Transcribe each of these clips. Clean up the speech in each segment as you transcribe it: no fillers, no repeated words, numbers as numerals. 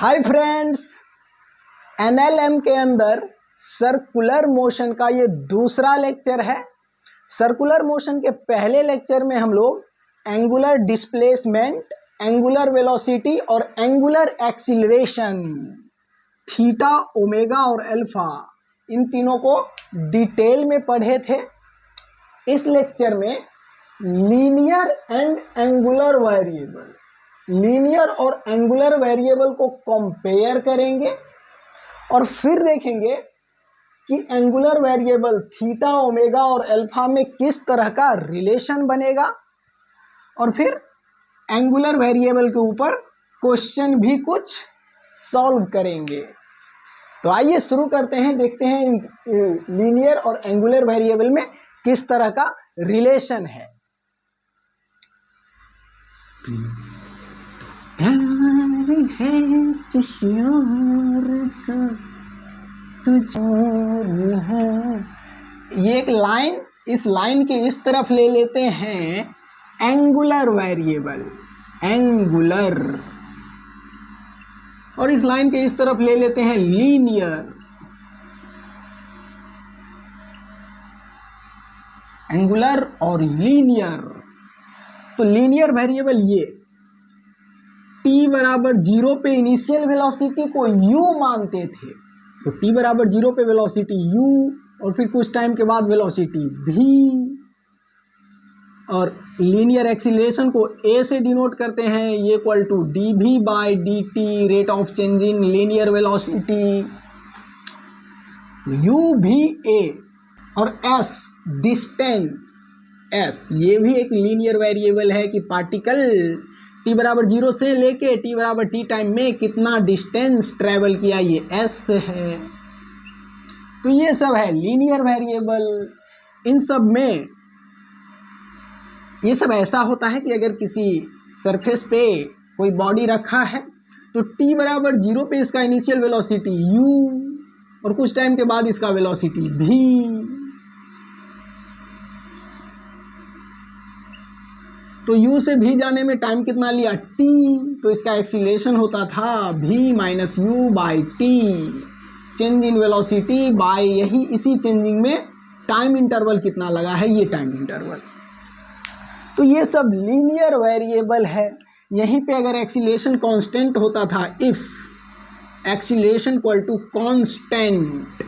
Hi friends, NLM के अंदर circular motion का ये दूसरा लेक्चर है। सर्कुलर मोशन के पहले लेक्चर में हम लोग एंगुलर डिस्प्लेसमेंट, एंगुलर वेलोसिटी और एंगुलर एक्सीलरेशन, थीटा, ओमेगा और अल्फा, इन तीनों को डिटेल में पढ़े थे। इस लेक्चर में linear and angular variable, linear और एंगुलर वेरिएबल को कंपेयर करेंगे और फिर देखेंगे कि एंगुलर वेरिएबल थीटा, ओमेगा और अल्फा में किस तरह का रिलेशन बनेगा और फिर एंगुलर वेरिएबल के ऊपर क्वेश्चन भी कुछ सॉल्व करेंगे। तो आइए शुरू करते हैं, देखते हैं लीनियर और एंगुलर वेरिएबल में किस तरह का रिलेशन है। ये एक लाइन, इस लाइन के इस तरफ ले लेते हैं एंगुलर वेरिएबल, एंगुलर, और इस लाइन के इस तरफ ले लेते हैं लीनियर, एंगुलर और लीनियर। तो लीनियर वेरिएबल ये t बराबर 0 पे इनिशियल वेलोसिटी को u मानते थे, तो t बराबर 0 पे वेलोसिटी u और फिर कुछ टाइम के बाद वेलोसिटी v, और लीनियर एक्सीलरेशन को a से डिनोट करते हैं, ये equal to dv by dt, rate of change in linear velocity, u भी a, और s डिस्टेंस, s ये भी एक लीनियर वेरिएबल है कि पार्टिकल t बराबर 0 से लेके t बराबर t टाइम में कितना डिस्टेंस ट्रेवल किया, ये s है। तो ये सब है लीनियर वेरिएबल। इन सब में ये सब ऐसा होता है कि अगर किसी सरफेस पे कोई बॉडी रखा है तो t बराबर 0 पे इसका इनिशियल वेलोसिटी u और कुछ टाइम के बाद इसका वेलोसिटी v, तो u से v जाने में टाइम कितना लिया t, तो इसका एक्सीलरेशन होता था v minus you by T, change in velocity bye यही इसी चेंजिंग में टाइम इंटरवल कितना लगा है, ये टाइम इंटरवल। तो ये सब लीनियर वेरिएबल है। यहीं पे अगर एक्सीलरेशन कांस्टेंट होता था, if acceleration equal to constant,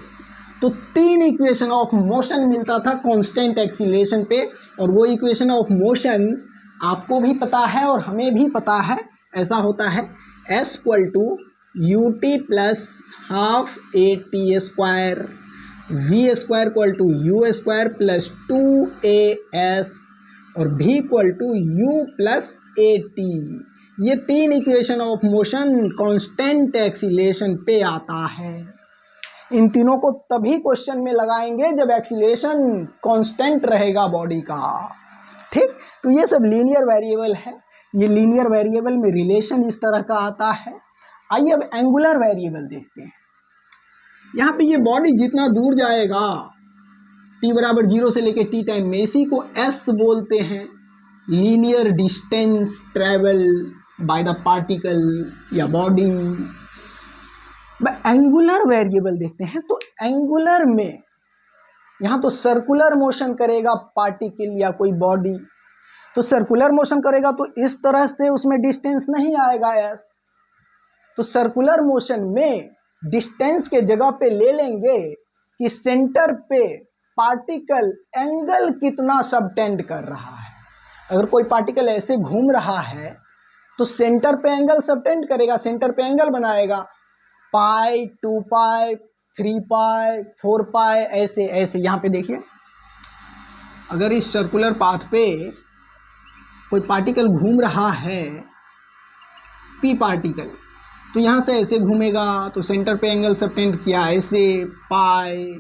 तो 3 इक्वेशन ऑफ मोशन मिलता था कांस्टेंट एक्सीलरेशन पे, और वो इक्वेशन ऑफ मोशन आपको भी पता है और हमें भी पता है। ऐसा होता है s equal to u t plus half a t square, v square equal to u square plus 2as, और v equal to u plus a t. ये 3 equation of motion constant acceleration पे आता है। इन तीनों को तभी क्वेश्चन में लगाएंगे जब एक्सीलरेशन कांस्टेंट रहेगा बॉडी का, ठीक। तो ये सब लीनियर वेरिएबल है। ये लीनियर वेरिएबल में रिलेशन इस तरह का आता है। आइए अब एंगुलर वेरिएबल देखते हैं। यहाँ पे ये बॉडी जितना दूर जाएगा t बराबर 0 से लेके t टाइम में, इसी को s बोलते हैं, linear distance travel by the particle या बॉडी। एंगुलर वेरिएबल देखते हैं। तो एंगुलर में यहाँ तो सर्कुलर मोशन करेगा पार्टिकल या कोई बॉडी, तो सर्कुलर मोशन करेगा तो इस तरह से उसमें डिस्टेंस नहीं आएगा s। तो सर्कुलर मोशन में डिस्टेंस के जगह पे ले लेंगे कि सेंटर पे पार्टिकल एंगल कितना सबटेंड कर रहा है। अगर कोई पार्टिकल ऐसे घूम रहा है तो सेंटर पे एंगल सबटेंड करेगा, सेंटर पे एंगल बनाएगा, पाई, 2 पाई, 3 पाई, 4 पाई, ऐसे ऐसे। यहाँ पे देखिए, अगर इस सर्कुलर पाथ पे कोई पार्टिकल घूम रहा है, p पार्टिकल, तो यहाँ से ऐसे घूमेगा तो सेंटर पे एंगल सबटेंड किया ऐसे पाई,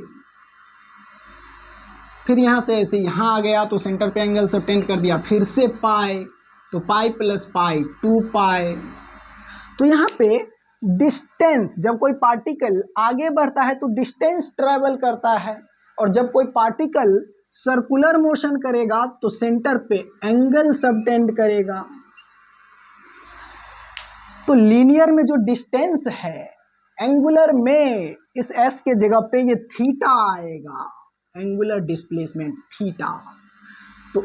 फिर यहाँ से ऐसे यहाँ आ गया तो सेंटर पे एंगल सबटेंड कर दिया, फिर से पाई, तो पाई प्लस पाई 2 पाई। तो यहाँ पे डिस्टेंस, जब कोई पार्टिकल आगे बढ़ता है तो डिस्टेंस ट्रेवल करता है, और जब कोई पार्टिकल सर्कुलर मोशन करेगा तो सेंटर पे एंगल सबटेंड करेगा। तो लीनियर में जो डिस्टेंस है, एंगुलर में इस s के जगह पे ये थीटा आएगा, एंगुलर डिस्प्लेसमेंट थीटा। तो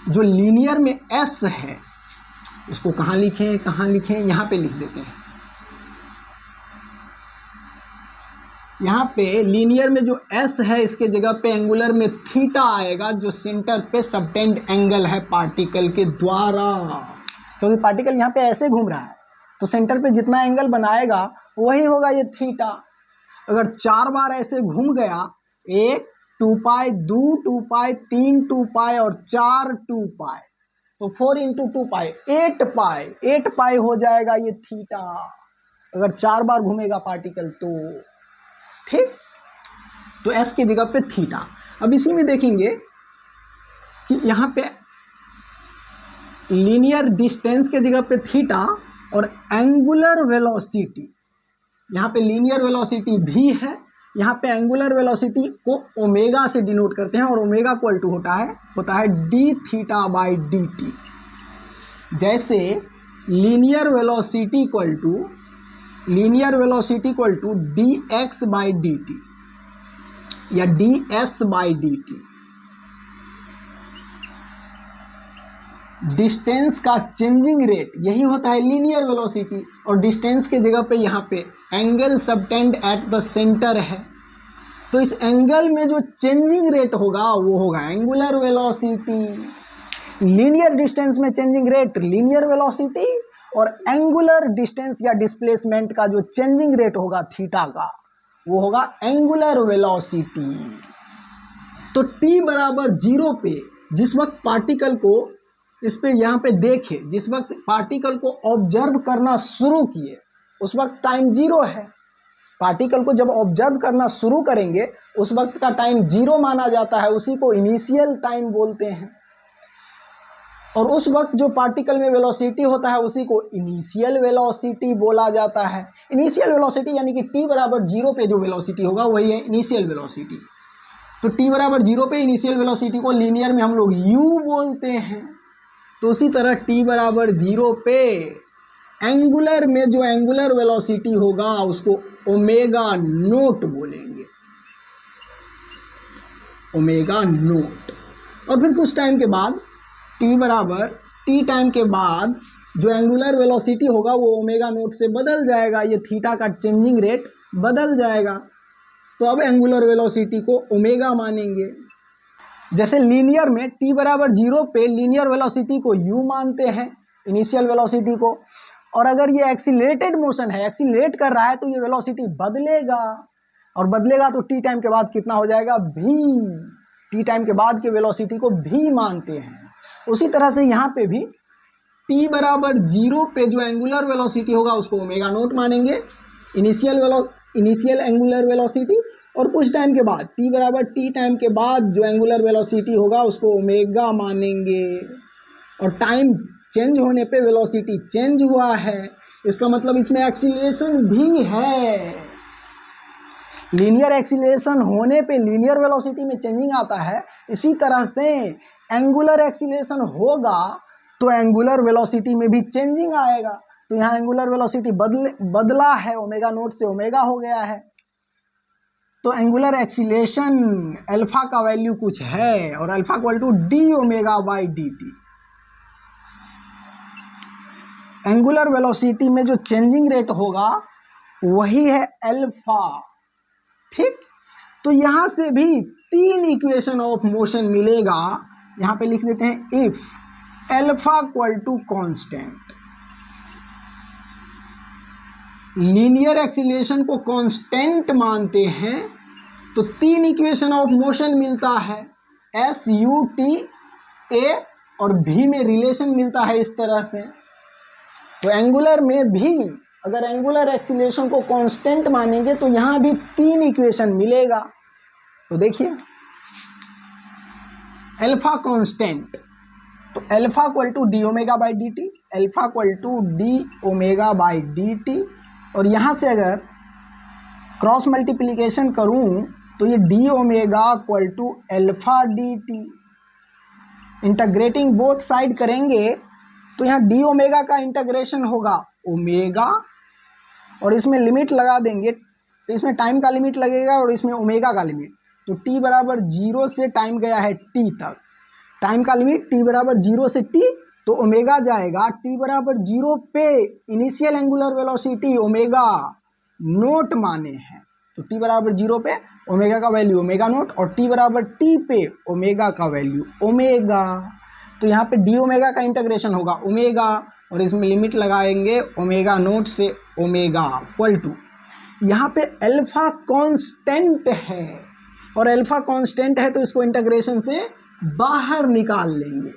जो लीनियर में s है इसको कहाँ लिखें, यहाँ पे लिख देते हैं। यहाँ पे लीनियर में जो s है इसके जगह पे एंगुलर में थीटा आएगा, जो सेंटर पे सबटेंड एंगल है पार्टिकल के द्वारा, क्योंकि तो पार्टिकल यहाँ पे ऐसे घूम रहा है तो सेंटर पे जितना एंगल बनाएगा वही होगा ये थीटा। अगर 4 बार ऐसे घूम गया, 1 2 पाई, 2 2 पाई, 3 2 पाई और 4 2 पाई, तो 4 इंटू 2 पाई 8 पाई हो जाएगा ये थीटा, अगर 4 बार घूमेगा पार्टिकल तो। ठीक, तो s की जगह पे थीटा। अब इसी में देखेंगे कि यहाँ पे लीनियर डिस्टेंस के जगह पे थीटा और एंगुलर वेलोसिटी, यहाँ पे लीनियर वेलोसिटी भी है, यहाँ पे एंगुलर वेलोसिटी को ओमेगा से डिनोट करते हैं और ओमेगा इक्वल टू होता है d theta by d t. जैसे linear velocity equal to d x by d t या d s by d t. Distance का चेंजिंग रेट यही होता है लीनियर वेलोसिटी, और डिस्टेंस के जगह पे यहाँ पे angle subtend at the centre है, तो इस एंगल में जो चेंजिंग रेट होगा वो होगा एंगुलर वेलोसिटी। लीनियर डिस्टेंस में चेंजिंग रेट लीनियर वेलोसिटी, और एंगुलर डिस्टेंस या डिस्प्लेसमेंट का जो चेंजिंग रेट होगा थीटा का वो होगा एंगुलर वेलोसिटी। तो t बराबर 0 पे जिस वक्त पार्टिकल को इस पे यहाँ पे देखे, जिस वक्त पार्टिकल को ऑब्जर्व करना शुरू किए उस वक्त टाइम 0 है। पार्टिकल को जब ऑब्जर्व करना शुरू करेंगे उस वक्त का टाइम 0 माना जाता है, उसी को इनिशियल टाइम बोलते हैं। और उस वक्त जो पार्टिकल में वेलोसिटी होता है उसी को इनिशियल वेलोसिटी बोला जाता है। इनिशियल वेलोसिटी यानी कि t बराबर 0 पे जो वेलोसिटी होगा वही है इनिशियल वेलोसिटी। तो t बराबर 0 पे इनिशियल वेलोसिटी को लीनियर में हम लोग u बोलते हैं। तो उसी तरह t बराबर 0 पे एंगुलर में जो एंगुलर वेलोसिटी होगा उसको ओमेगा नोट बोलेंगे, ओमेगा नोट। और फिर कुछ टाइम के बाद t टाइम के बाद जो एंगुलर वेलोसिटी होगा वो ओमेगा नोट से बदल जाएगा, ये थीटा का चेंजिंग रेट बदल जाएगा। तो अब एंगुलर वेलोसिटी को ओमेगा मानेंगे। जैसे लीनियर में t बराबर 0 पे लीनियर वेलोसिटी को u मानते हैं, इनिशियल वेलोसिटी को, और अगर ये एक्सीलरेटेड मोशन है, एक्सीलरेट कर रहा है, तो ये वेलोसिटी बदलेगा, और बदलेगा तो t टाइम के बाद कितना हो जाएगा v, t टाइम के बाद के वेलोसिटी को v मानते हैं। उसी तरह से यहाँ पे भी t बराबर 0 पे जो एंगुलर वेलोसिटी होगा उसको ओमेगा नोट मानेंगे, इनिशियल एंगुलर वेलोसिटी, और कुछ टाइम के बाद t बराबर t टाइम के बाद जो एंगुलर वेलोसिटी होगा उसको ओमेगा मानेंगे। और टाइम चेंज होने पे वेलोसिटी चेंज हुआ है, इसका मतलब इसमें एक्सीलरेशन भी है। लीनियर एक्सीलरेशन होने पे लीनियर वेलोसिटी में चेंजिंग आता है, इसी तरह से एंगुलर एक्सीलरेशन होगा तो एंगुलर वेलोसिटी में भी चेंजिंग आएगा। तो यहाँ एंगुलर वेलोसिटी बदला है, ओमेगा नोट से ओमेगा हो गया है। तो एंगुलर एक्सीलरेशन अल्फा का वैल्यू कुछ है, और alpha equal to d omega by d t. Angular velocity में जो चेंजिंग रेट होगा वही है अल्फा। ठीक, तो यहाँ से भी 3 इक्वेशन ऑफ मोशन मिलेगा। यहाँ पे लिख देते हैं if alpha equal to constant, linear acceleration को कांस्टेंट मानते हैं तो 3 इक्वेशन ऑफ मोशन मिलता है, एस यू टी ए और भी में रिलेशन मिलता है इस तरह से। तो एंगुलर में भी अगर एंगुलर एक्सीलरेशन को कांस्टेंट मानेंगे तो यहाँ भी 3 इक्वेशन मिलेगा। तो देखिए अल्फा कांस्टेंट, तो alpha equal to d omega by d t, alpha equal to d omega by d t, और यहाँ से अगर क्रॉस मल्टीप्लिकेशन करूँ तो ये d omega equal to alpha d t. Integrating both side करेंगे तो यहाँ डी ओमेगा का इंटीग्रेशन होगा ओमेगा, और इसमें लिमिट लगा देंगे, तो इसमें टाइम का लिमिट लगेगा और इसमें ओमेगा का लिमिट। तो t बराबर 0 से टाइम गया है t तक, टाइम का लिमिट t बराबर 0 से t, तो ओमेगा जाएगा t बराबर 0 पे initial angular velocity omega naught माने हैं, तो t बराबर 0 पे ओमेगा का वैल्यू ओमेगा नोट, और t बराबर t पे ओमेगा का वैल्यू ओमेगा। तो यहाँ पे डी ओमेगा का इंटीग्रेशन होगा ओमेगा, और इसमें लिमिट लगाएंगे ओमेगा नोट से ओमेगा इक्वल टू, यहाँ पे अल्फा कांस्टेंट है, और अल्फा कांस्टेंट है तो इसको इंटीग्रेशन से बाहर निकाल लेंगे,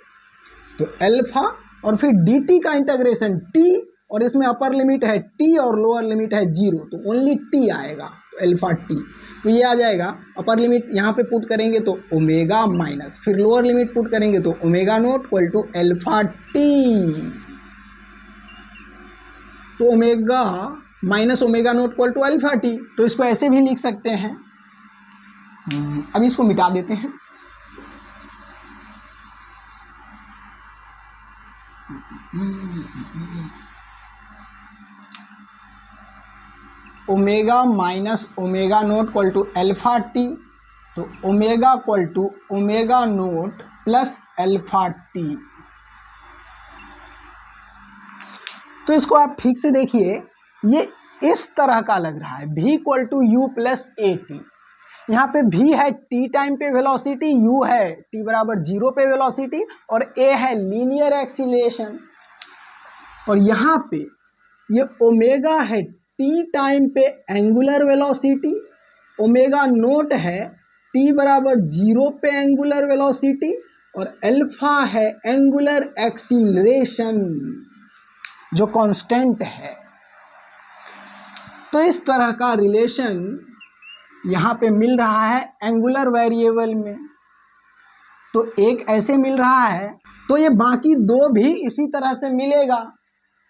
तो अल्फा और फिर dt का इंटीग्रेशन t, और इसमें अपर लिमिट है t और लोअर लिमिट है 0, तो ओनली t आएगा, तो अल्फा t, तो ये आ जाएगा। अपर लिमिट यहाँ पे पुट करेंगे तो ओमेगा माइनस, फिर लोअर लिमिट पुट करेंगे तो omega naught equal to alpha t, तो omega minus omega naught equal to alpha t, तो इसको ऐसे भी लिख सकते हैं। अभी इसको मिटा देते हैं। Omega minus omega naught equal to alpha t, तो omega equal to omega naught plus alpha t. तो इसको आप ठीक से देखिए, ये इस तरह का लग रहा है, v equal to u plus a t. यहाँ पे v है t टाइम पे वेलोसिटी, u है t बराबर 0 पे वेलोसिटी, और a है लीनियर एक्सीलरेशन, और यहाँ पे ये ओमेगा है t टाइम पे एंगुलर वेलोसिटी, ओमेगा नोट है t बराबर 0 पे एंगुलर वेलोसिटी, और अल्फा है एंगुलर एक्सीलरेशन जो कांस्टेंट है। तो इस तरह का रिलेशन यहाँ पे मिल रहा है एंगुलर वेरिएबल में, तो एक ऐसे मिल रहा है, तो ये बाकी दो भी इसी तरह से मिलेगा,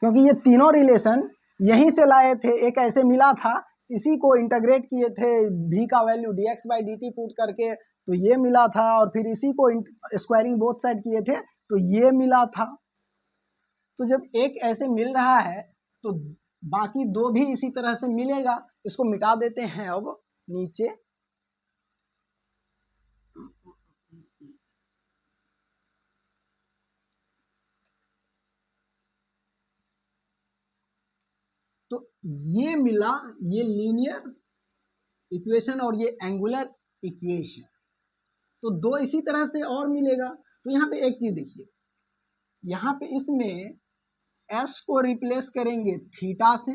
क्योंकि ये तीनों रिलेशन यहीं से लाए थे, एक ऐसे मिला था, इसी को इंटीग्रेट किए थे, v का value dx by dt put करके, तो ये मिला था, और फिर इसी को स्क्वायरिंग बोथ साइड किए थे, तो ये मिला था। तो जब एक ऐसे मिल रहा है तो बाकी दो भी इसी तरह से मिलेगा। इसको मिटा देते हैं अब नीचे, तो ये मिला, ये लीनियर इक्वेशन और ये एंगुलर इक्वेशन, तो दो इसी तरह से और मिलेगा। तो यहाँ पे एक चीज देखिए, यहाँ पे इसमें s को रिप्लेस करेंगे थीटा से,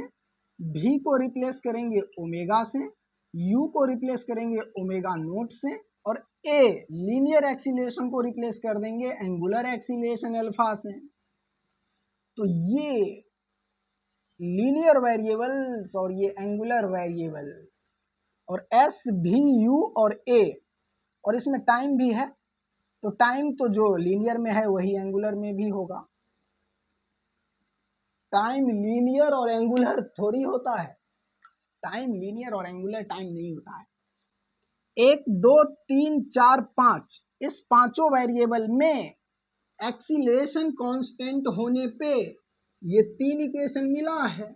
v को रिप्लेस करेंगे ओमेगा से, u को रिप्लेस करेंगे ओमेगा नोट से, और a लीनियर एक्सीलरेशन को रिप्लेस कर देंगे एंगुलर एक्सीलरेशन अल्फा से। तो ये लीनियर वेरिएबल्स और ये एंगुलर वेरिएबल्स, और s v u और a, और इसमें टाइम भी है, तो टाइम तो जो लीनियर में है वही एंगुलर में भी होगा। टाइम लीनियर और एंगुलर थोड़ी होता है, टाइम लीनियर और एंगुलर टाइम नहीं होता है। 1 2 3 4 5 इस पांचों वेरिएबल में एक्सीलरेशन कांस्टेंट होने पे ये तीन इक्वेशन मिला है।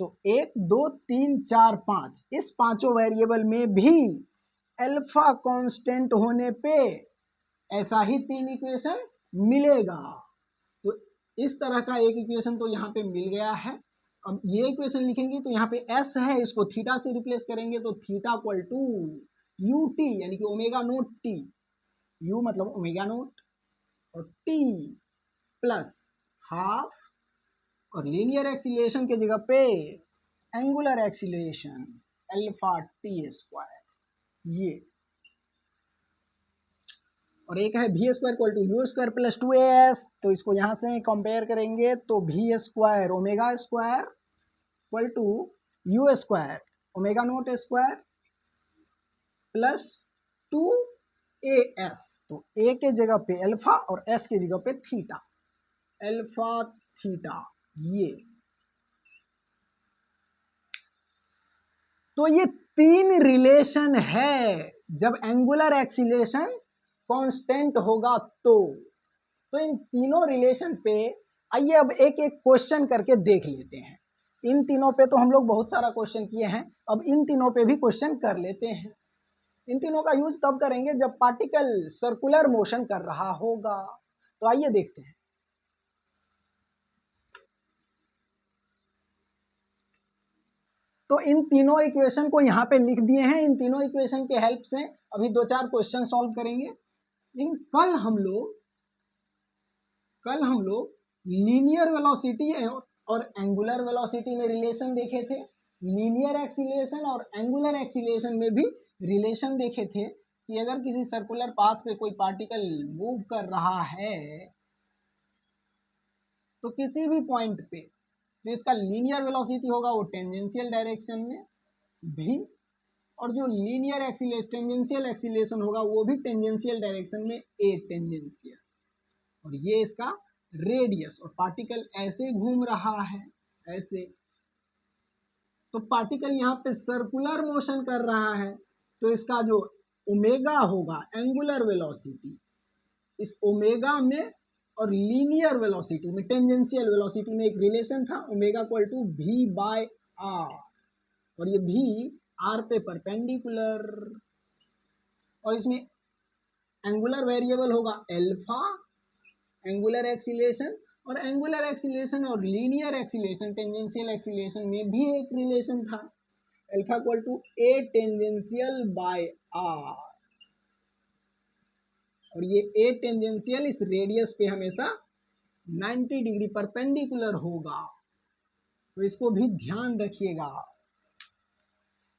तो 1 2 3 4 5 इस पांचों वेरिएबल में भी अल्फा कांस्टेंट होने पे ऐसा ही तीन इक्वेशन मिलेगा। तो इस तरह का एक इक्वेशन तो यहाँ पे मिल गया है। अब ये इक्वेशन लिखेंगे तो यहाँ पे s है, इसको थीटा से रिप्लेस करेंगे तो theta equal to u t यानी कि ओमेगा नोट टी, u मतलब ओमेगा नोट और t प्लस हाफ, और लीनियर एक्सीलरेशन के जगह पे angular acceleration alpha t square, ये, और एक है v square equal to u square plus 2as, तो इसको यहाँ से कंपेयर करेंगे तो v square omega square equal to u square omega naught square plus 2as, तो a के जगह पे अल्फा और s के जगह पे थीटा, अल्फा थीटा, ये। तो ये तीन रिलेशन है जब एंगुलर एक्सीलरेशन कांस्टेंट होगा तो इन तीनों रिलेशन पे आइए अब एक एक क्वेश्चन करके देख लेते हैं। इन तीनों पे तो हम लोग बहुत सारा क्वेश्चन किए हैं, अब इन तीनों पे भी क्वेश्चन कर लेते हैं। इन तीनों का यूज तब करेंगे जब पार्टिकल सर्कुलर मोशन कर रहा होगा। तो आइए देखते हैं। तो इन तीनों इक्वेशन को यहाँ पे लिख दिए हैं। इन तीनों इक्वेशन के हेल्प से अभी 2-4 क्वेश्चन सॉल्व करेंगे। लेकिन कल हम लोग लीनियर वेलोसिटी और एंगुलर वेलोसिटी में रिलेशन देखे थे। लीनियर एक्सीलरेशन और एंगुलर एक्सीलरेशन में भी रिलेशन देखे थे कि अगर किसी सर्कुलर पाथ पे कोई पार्टिकल मूव कर रहा है तो किसी भी पॉइंट पे जो इसका लीनियर वेलोसिटी होगा वो टेंजेंशियल डायरेक्शन में भी, और जो लीनियर टेंजेंशियल एक्सीलरेशन होगा वो भी टेंजेंशियल डायरेक्शन में ए टेंजेंशियल, और ये इसका रेडियस, और पार्टिकल ऐसे घूम रहा है ऐसे, तो पार्टिकल यहाँ पे सर्कुलर मोशन कर रहा है, तो इसका जो ओमेगा होगा एंगुलर वेलोसिटी, इस ओमेगा में और लीनियर वेलोसिटी में, टेंजेंशियल वेलोसिटी में एक रिलेशन था, omega equal to v by r, और ये भी आर पे परपेंडिकुलर, और इसमें एंगुलर वेरिएबल होगा अल्फा, एंगुलर एक्सीलरेशन, और एंगुलर एक्सीलरेशन और लीनियर एक्सीलरेशन टेंजेंशियल एक्सीलरेशन में भी एक रिलेशन था, alpha equal to a tangential by r, और ये ए टेंजेंशियल इस रेडियस पे हमेशा 90 डिग्री परपेंडिकुलर होगा, तो इसको भी ध्यान रखिएगा।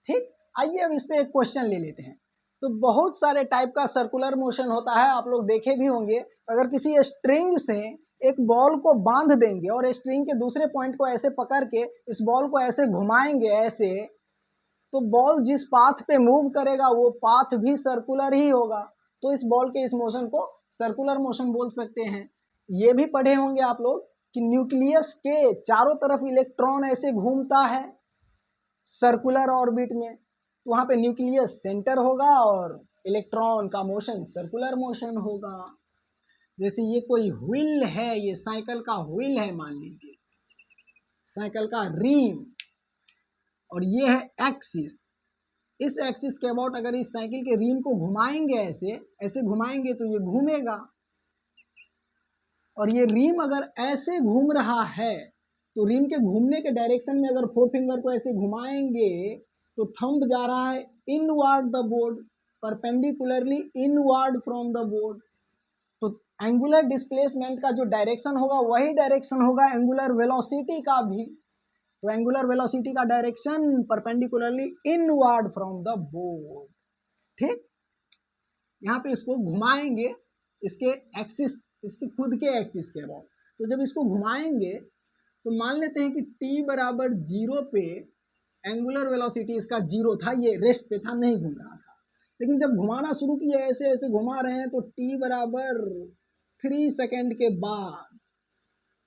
ठीक, आइए अब इस पे एक क्वेश्चन ले लेते हैं। तो बहुत सारे टाइप का सर्कुलर मोशन होता है, आप लोग देखे भी होंगे। अगर किसी स्ट्रिंग से एक बॉल को बांध देंगे और स्ट्रिंग के दूसरे पॉइंट को ऐसे पकड़ के इस बॉल को ऐसे घुमाएंगे ऐसे, तो बॉल जिस पाथ पे मूव करेगा वो पाथ भी सर्कुलर ही होगा, तो इस बॉल के इस मोशन को सर्कुलर मोशन बोल सकते हैं। ये भी पढ़े होंगे आप लोग कि न्यूक्लियस के चारों तरफ इलेक्ट्रॉन ऐसे घूमता है सर्कुलर ऑर्बिट में, तो वहाँ पे न्यूक्लियस सेंटर होगा और इलेक्ट्रॉन का मोशन सर्कुलर मोशन होगा। जैसे ये कोई व्हील है, ये साइकिल का व्हील है मान लीजिए, साइकिल का रिम, और ये है एक्सिस। इस एक्सिस के अबाउट अगर इस साइकिल के रिम को घुमाएंगे ऐसे ऐसे घुमाएंगे तो ये घूमेगा, और ये रिम अगर ऐसे घूम रहा है तो रिम के घूमने के डायरेक्शन में अगर 4 फिंगर को ऐसे घुमाएंगे तो थंब जा रहा है inward the board, perpendicularly inward from the board, तो एंगुलर डिस्प्लेसमेंट का जो डायरेक्शन होगा वही डायरेक्शन होगा एंगुलर वेलोसिटी का भी, तो एंगुलर वेलोसिटी का direction perpendicularly inward from the board. ठीक, यहाँ पे इसको घुमाएंगे इसके एक्सिस, इसके खुद के एक्सिस के अबाउट, तो जब इसको घुमाएंगे तो मान लेते हैं कि t बराबर 0 पे एंगुलर वेलोसिटी इसका 0 था, ये रेस्ट पे था, नहीं घूम रहा था, लेकिन जब घुमाना शुरू किया ऐसे ऐसे घुमा रहे हैं तो t बराबर 3 सेकेंड के बाद,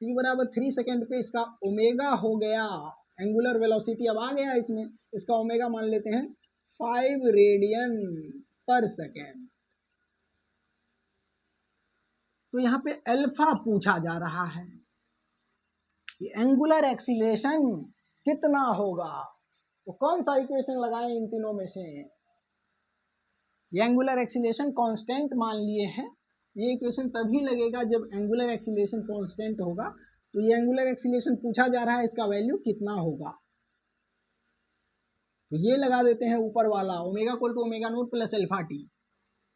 t बराबर 3 सेकेंड पे इसका ओमेगा हो गया, एंगुलर वेलोसिटी अब आ गया इसमें, इसका ओमेगा मान लेते हैं 5 रेडियन पर सेकेंड। तो यहाँ पे अल्फा पूछा जा रहा है कि एंगुलर एक्सीलरेशन कितना होगा, तो कौन सा इक्वेशन लगाएं इन तीनों में से। ये एंगुलर एक्सीलरेशन कांस्टेंट मान लिए हैं, ये इक्वेशन तभी लगेगा जब एंगुलर एक्सीलरेशन कांस्टेंट होगा, तो ये एंगुलर एक्सीलरेशन पूछा जा रहा है, इसका वैल्यू कितना होगा, तो ये लगा देते हैं ऊपर वाला, omega equal to omega naught plus alpha t,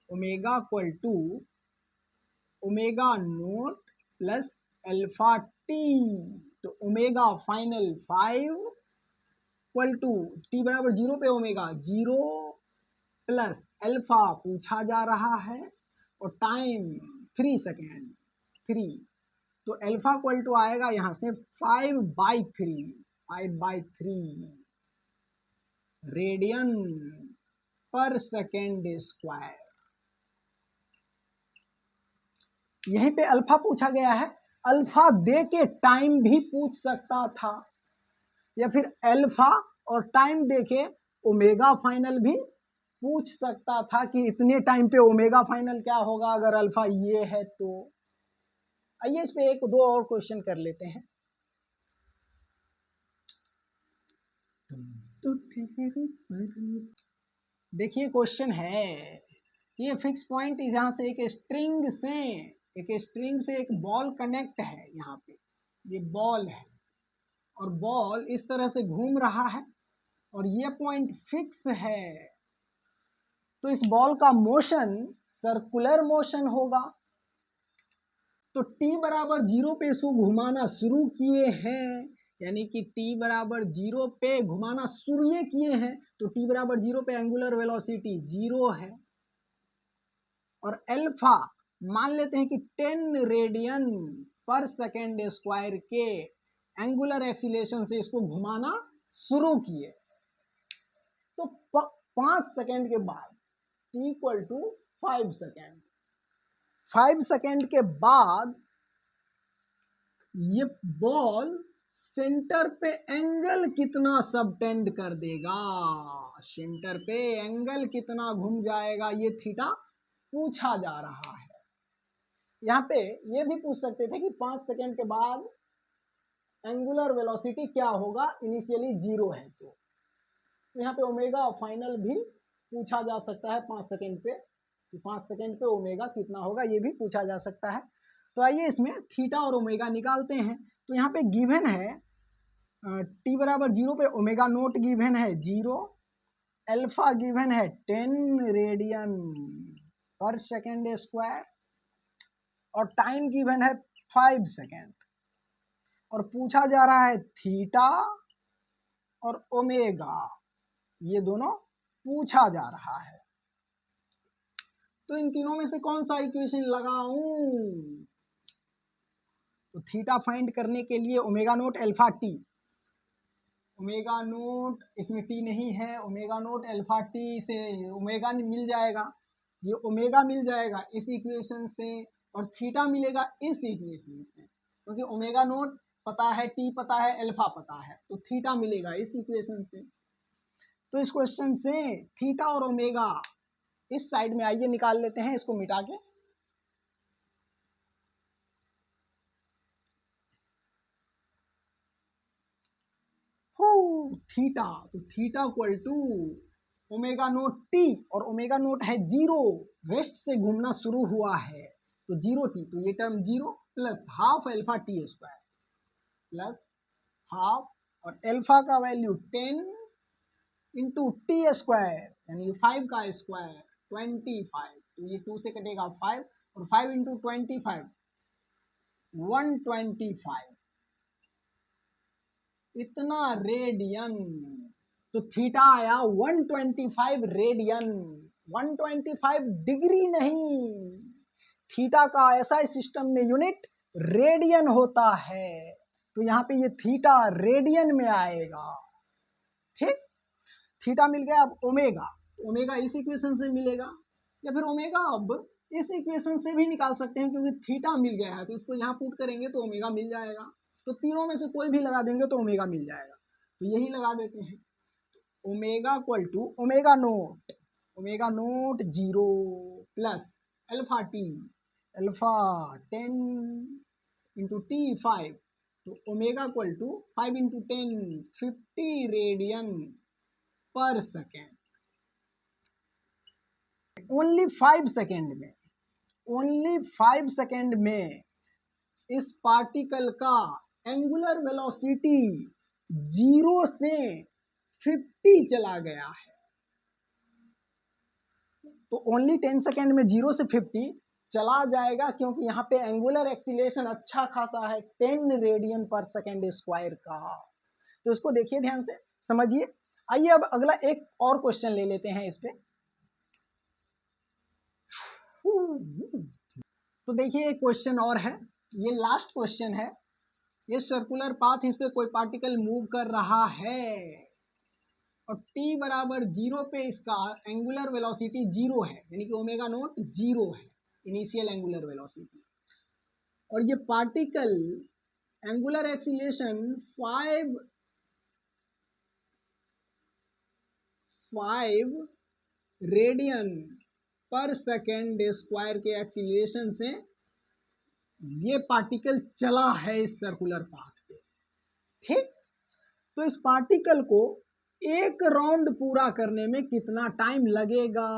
omega equal to omega naught plus alpha t, तो omega final 5 equal to t बराबर 0 पे ओमेगा 0 प्लस अल्फा पूछा जा रहा है और टाइम 3 सेकेंड 3, तो अल्फा इक्वल टू आएगा यहाँ से 5/3 रेडियन पर सेकेंड स्क्वायर। यहीं पे अल्फा पूछा गया है, अल्फा दे के टाइम भी पूछ सकता था, या फिर अल्फा और टाइम दे के ओमेगा फाइनल भी पूछ सकता था कि इतने टाइम पे ओमेगा फाइनल क्या होगा अगर अल्फा ये है तो। आइए इस पे एक दो और क्वेश्चन कर लेते हैं। देखिए क्वेश्चन है, ये फिक्स पॉइंट जहाँ से एक स्ट्रिंग से एक बॉल कनेक्ट है, यहाँ पे ये बॉल है और बॉल इस तरह से घूम रहा है और ये पॉइंट फिक्स है, तो इस बॉल का मोशन सर्कुलर मोशन होगा। तो t बराबर 0 पे इसको घुमाना शुरू किए हैं, यानी कि t बराबर 0 पे घुमाना शुरू किए हैं, तो t बराबर 0 पे एंगुलर वेलोसिटी 0 है और अल्फा मान लेते हैं कि 10 रेडियन पर सेकेंड स्क्वायर के एंगुलर एक्सीलरेशन से इसको घुमाना शुरू किए। तो 5 सेकेंड के बाद t equal to 5 second, 5 second के बाद ये बॉल सेंटर पे एंगल कितना सबटेंड कर देगा, सेंटर पे एंगल कितना घूम जाएगा, ये थीटा पूछा जा रहा है। यहाँ पे ये भी पूछ सकते थे कि 5 सेकेंड के बाद एंगुलर वेलोसिटी क्या होगा, इनिशियली 0 है तो यहाँ पे ओमेगा फाइनल भी पूछा जा सकता है 5 सेकेंड पे, तो 5 सेकेंड पे ओमेगा कितना होगा ये भी पूछा जा सकता है। तो आइए इसमें थीटा और ओमेगा निकालते हैं। तो यहाँ पे गिवन है t बराबर 0 पे ओमेगा नोट गिवन है 0, अल्फा गिवन है 10 रेडियन पर सेकेंड स्क्वायर और टाइम गिवन है 5 सेकेंड और पूछा जा रहा है थीटा और ओमेगा, ये दोनों पूछा जा रहा है। तो इन तीनों में से कौन सा इक्वेशन लगाऊं? तो थीटा फाइंड करने के लिए omega naught alpha t, omega naught इसमें टी नहीं है, ओमेगा नोट अल्फा टी से ओमेगा मिल जाएगा, ये ओमेगा मिल जाएगा इस इक्वेशन से और थीटा मिलेगा इस इक्वेशन से, क्योंकि ओमेगा नोट पता है, टी पता है, अल्फा पता है, तो थीटा मिलेगा इस इक्वेशन से। तो इस क्वेश्चन से थीटा और ओमेगा इस साइड में आइए निकाल लेते हैं, इसको मिटा के। थीटा, तो theta equal to omega naught t और ओमेगा नोट है 0, रेस्ट से घूमना शुरू हुआ है तो 0 टी, तो ये term 0 plus half alpha t square plus half और अल्फा का वैल्यू 10 इंटू टी स्क्वायर यानी 5 का स्क्वायर 25, तो ये 2 से कटेगा 5 और 5 इंटू 25 125 इतना रेडियन, तो थीटा आया 125 रेडियन, 125 डिग्री नहीं, थीटा का ऐसा सिस्टम में यूनिट रेडियन होता है, तो यहाँ पे ये थीटा रेडियन में आएगा। ठीक, थीटा मिल गया। अब ओमेगा, ओमेगा इस इक्वेशन से मिलेगा या फिर ओमेगा अब इस इक्वेशन से भी निकाल सकते हैं, क्योंकि थीटा मिल गया है तो इसको यहाँ पुट करेंगे तो ओमेगा मिल जाएगा, तो तीनों में से कोई भी लगा देंगे तो ओमेगा मिल जाएगा, तो यही लगा देते हैं। Omega equal to omega naught 0 plus alpha t, alpha 10 into t 5, तो omega equal to 5 into 10 50 radian per second. Only 5 second में इस पार्टिकल का एंगुलर वेलोसिटी 0 से 50 चला गया है, तो ओनली 10 सेकेंड में 0 से 50 चला जाएगा, क्योंकि यहाँ पे एंगुलर एक्सीलरेशन अच्छा खासा है 10 रेडियन पर सेकेंड स्क्वायर का। तो इसको देखिए ध्यान से समझिए। आइए अब अगला एक और क्वेश्चन ले लेते हैं इस पे। तो देखिए एक क्वेश्चन और है, ये लास्ट क्वेश्चन है। ये सर्कुलर पाथ, इस पे कोई पार्टिकल मूव कर रहा है और t बराबर 0 पे इसका एंगुलर वेलोसिटी 0 है, यानी कि ओमेगा नोट 0 है इनिशियल एंगुलर वेलोसिटी, और ये particle angular acceleration 5 radian per second square के एक्सीलरेशन से ये पार्टिकल चला है इस सर्कुलर पाथ पे, ठीक। तो इस पार्टिकल को एक राउंड पूरा करने में कितना टाइम लगेगा,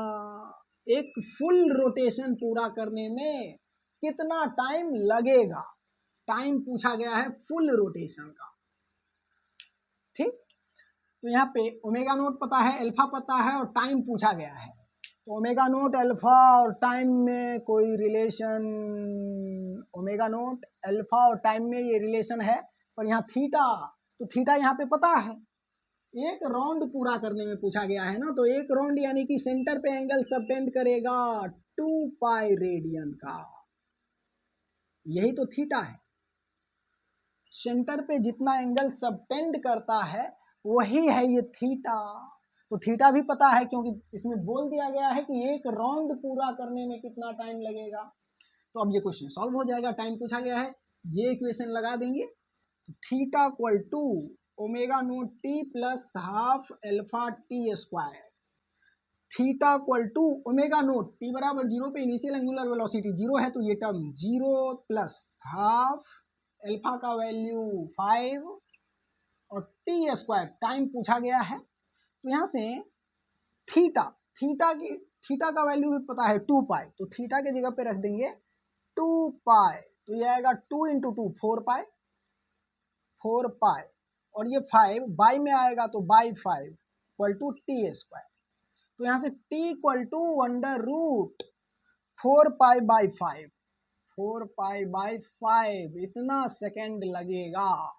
एक फुल रोटेशन पूरा करने में कितना टाइम लगेगा, टाइम पूछा गया है फुल रोटेशन का, ठीक। तो यहाँ पे ओमेगा नोट पता है, अल्फा पता है और टाइम पूछा गया है। तो ओमेगा नोट अल्फा और टाइम में कोई रिलेशन, ओमेगा नोट अल्फा और टाइम में ये रिलेशन है, पर यहाँ थीटा, तो थीटा यहाँ पे पता है। एक राउंड पूरा करने में पूछा गया है ना, तो एक राउंड यानी कि सेंटर पे एंगल सबटेंड करेगा 2 पाई रेडियन का, यही तो थीटा है। सेंटर पे जितना एंगल सबटेंड करता है वही है ये थीटा। तो थीटा भी पता है क्योंकि इसमें बोल दिया गया है कि एक राउंड पूरा करने में कितना टाइम लगेगा। तो अब ये क्वेश्चन सॉल्व हो जाएगा, टाइम पूछा गया है, ये इक्वेशन लगा देंगे। तो theta equal to omega naught t plus half alpha t square, theta equal to omega naught t बराबर 0 पे इनिशियल एंगुलर वेलोसिटी 0 है, तो ये टर्म 0 प्लस हाफ अल्फा का वैल्यू 5 और टी स्क्वायर टाइम पूछा गया है। तो यहाँ से थीटा का वैल्यू भी पता है 2 पाई, तो थीटा के जगह पे रख देंगे 2 पाई, तो ये आएगा 2 इंटू 2 4 पाई और ये 5 बाई में आएगा तो by 5 equal to t square. तो यहाँ से t equal to under root 4 pi by 5, 4 pi by 5 इतना सेकेंड लगेगा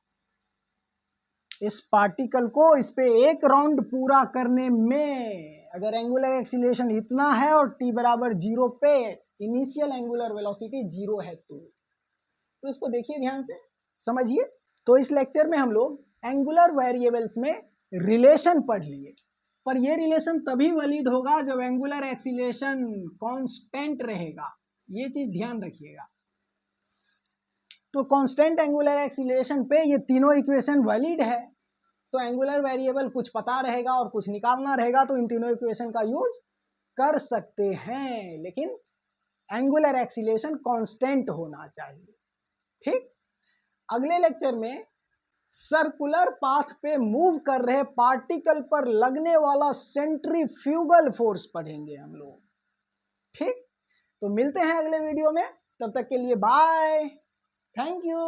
इस पार्टिकल को इस पे एक राउंड पूरा करने में। अगर एंगुलर एक्सीलरेशन इतना है और t बराबर 0 पे इनिशियल एंगुलर वेलोसिटी 0 है, तो इसको देखिए ध्यान से समझिए। तो इस लेक्चर में हम लोग एंगुलर वेरिएबल्स में रिलेशन पढ़ लिए, पर ये रिलेशन तभी वैलिड होगा जब एंगुलर एक्सीलरेशन कांस्टेंट रहेगा, ये चीज ध्यान रखिएगा। तो कांस्टेंट एंगुलर एक्सीलरेशन पे ये तीनों इक्वेशन वैलिड है। तो एंगुलर वेरिएबल कुछ पता रहेगा और कुछ निकालना रहेगा, तो इन तीनों इक्वेशन का यूज कर सकते हैं, लेकिन एंगुलर एक्सीलरेशन कांस्टेंट होना चाहिए, ठीक। अगले लेक्चर में सर्कुलर पाथ पे मूव कर रहे पार्टिकल पर लगने वाला सेंट्रीफ्यूगल फोर्स पढ़ेंगे हम लोग, ठीक। तो मिलते हैं अगले वीडियो में, तब तक के लिए बाय, थैंक यू।